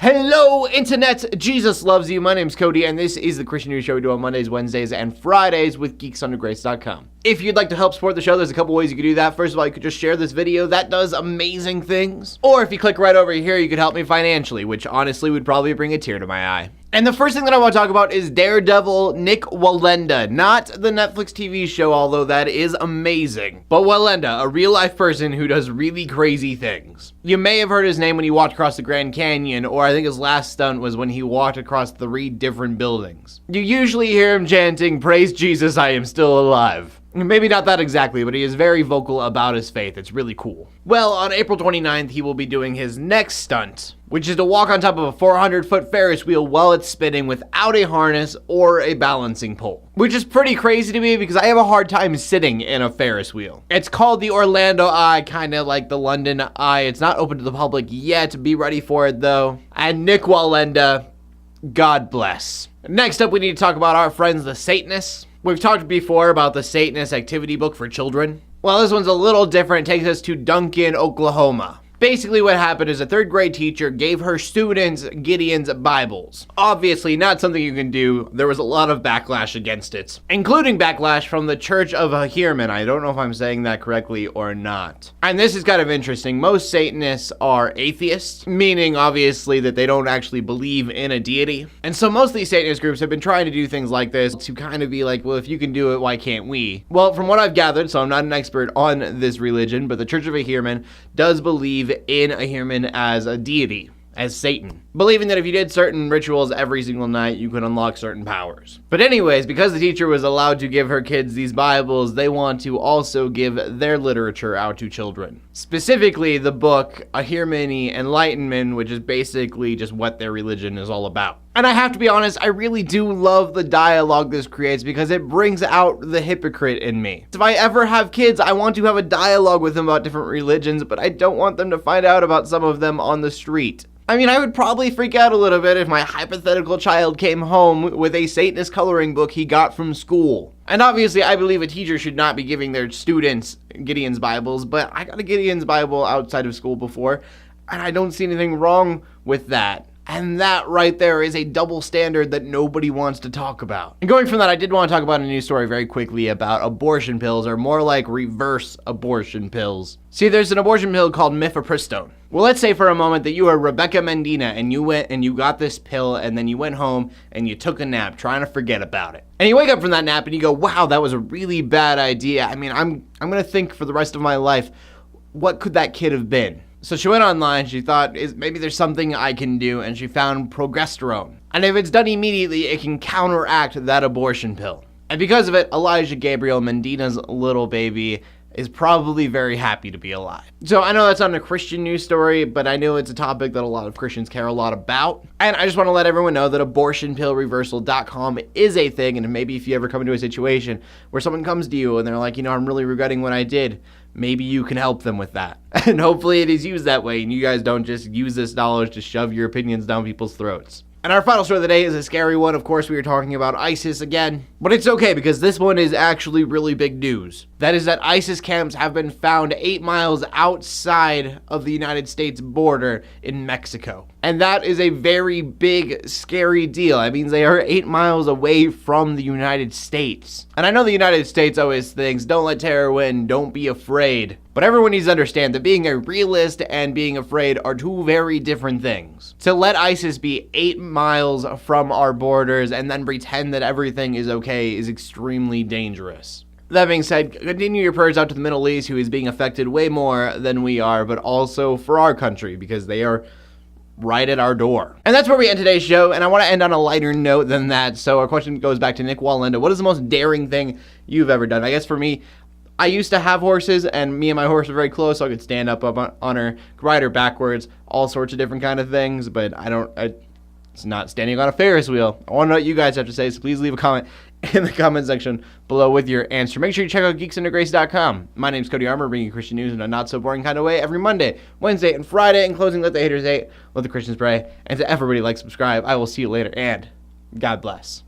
Hello, Internet! Jesus loves you. My name's Cody, and this is the Christian News Show we do on Mondays, Wednesdays, and Fridays with geeksundergrace.com. If you'd like to help support the show, there's a couple ways you could do that. First of all, you could just share this video. That does amazing things. Or if you click right over here, you could help me financially, which honestly would probably bring a tear to my eye. And the first thing that I want to talk about is Daredevil Nik Wallenda. Not the Netflix TV show, although that is amazing. But Wallenda, a real-life person who does really crazy things. You may have heard his name when he walked across the Grand Canyon, or I think his last stunt was when he walked across 3 different buildings. You usually hear him chanting, "Praise Jesus, I am still alive." Maybe not that exactly, but he is very vocal about his faith. It's really cool. Well, on April 29th, he will be doing his next stunt, which is to walk on top of a 400-foot Ferris wheel while it's spinning without a harness or a balancing pole. Which is pretty crazy to me because I have a hard time sitting in a Ferris wheel. It's called the Orlando Eye, kind of like the London Eye. It's not open to the public yet. Be ready for it, though. And Nik Wallenda, God bless. Next up, we need to talk about our friends, the Satanists. We've talked before about the Satanist activity book for children. Well, this one's a little different. It takes us to Duncan, Oklahoma. Basically what happened is a 3rd grade teacher gave her students Gideon's Bibles. Obviously not something you can do. There was a lot of backlash against it, including backlash from the Church of Armour. I don't know if I'm saying that correctly or not. And this is kind of interesting. Most Satanists are atheists, meaning obviously that they don't actually believe in a deity. And so most of these Satanist groups have been trying to do things like this to kind of be like, well, if you can do it, why can't we? Well, from what I've gathered, so I'm not an expert on this religion, but the Church of Armour does believe in Armour as a deity, as Satan, believing that if you did certain rituals every single night, you could unlock certain powers. But anyways, because the teacher was allowed to give her kids these Bibles, they want to also give their literature out to children. Specifically, the book Ahirmani Enlightenment, which is basically just what their religion is all about. And I have to be honest, I really do love the dialogue this creates because it brings out the hypocrite in me. If I ever have kids, I want to have a dialogue with them about different religions, but I don't want them to find out about some of them on the street. I mean, I would probably freak out a little bit if my hypothetical child came home with a Satanist coloring book he got from school. And obviously, I believe a teacher should not be giving their students Gideon's Bibles, but I got a Gideon's Bible outside of school before, and I don't see anything wrong with that. And that right there is a double standard that nobody wants to talk about. And going from that, I did want to talk about a news story very quickly about abortion pills, or more like reverse abortion pills. See, there's an abortion pill called mifepristone. Well, let's say for a moment that you are Rebecca Mendina and you went and you got this pill and then you went home and you took a nap trying to forget about it. And you wake up from that nap and you go, wow, that was a really bad idea. I mean, I'm going to think for the rest of my life, what could that kid have been? So she went online, she thought, maybe there's something I can do, and she found progesterone. And if it's done immediately, it can counteract that abortion pill. And because of it, Elijah Gabriel, Mendina's little baby, is probably very happy to be alive. So I know that's not a Christian news story, but I know it's a topic that a lot of Christians care a lot about. And I just want to let everyone know that abortionpillreversal.com is a thing, and maybe if you ever come into a situation where someone comes to you and they're like, I'm really regretting what I did, maybe you can help them with that. And hopefully it is used that way, and you guys don't just use this knowledge to shove your opinions down people's throats. And our final story of the day is a scary one. Of course, we were talking about ISIS again. But it's okay because this one is actually really big news. That is that ISIS camps have been found 8 miles outside of the United States border in Mexico. And that is a very big, scary deal. That means they are 8 miles away from the United States. And I know the United States always thinks, don't let terror win, don't be afraid. But everyone needs to understand that being a realist and being afraid are 2 very different things. To let ISIS be 8 miles from our borders and then pretend that everything is okay is extremely dangerous. That being said, continue your prayers out to the Middle East, who is being affected way more than we are, but also for our country, because they are right at our door. And that's where we end today's show, and I want to end on a lighter note than that, so our question goes back to Nik Wallenda. What is the most daring thing you've ever done? I guess for me, I used to have horses, and me and my horse were very close, so I could stand up on her, ride her backwards, all sorts of different kind of things, but it's not standing on a Ferris wheel. I want to know what you guys have to say, so please leave a comment in the comment section below with your answer. Make sure you check out geeksundergrace.com. My name's Cody Armour, bringing you Christian news in a not-so-boring kind of way every Monday, Wednesday, and Friday. In closing, let the haters hate, let the Christians pray, and to everybody like, subscribe. I will see you later, and God bless.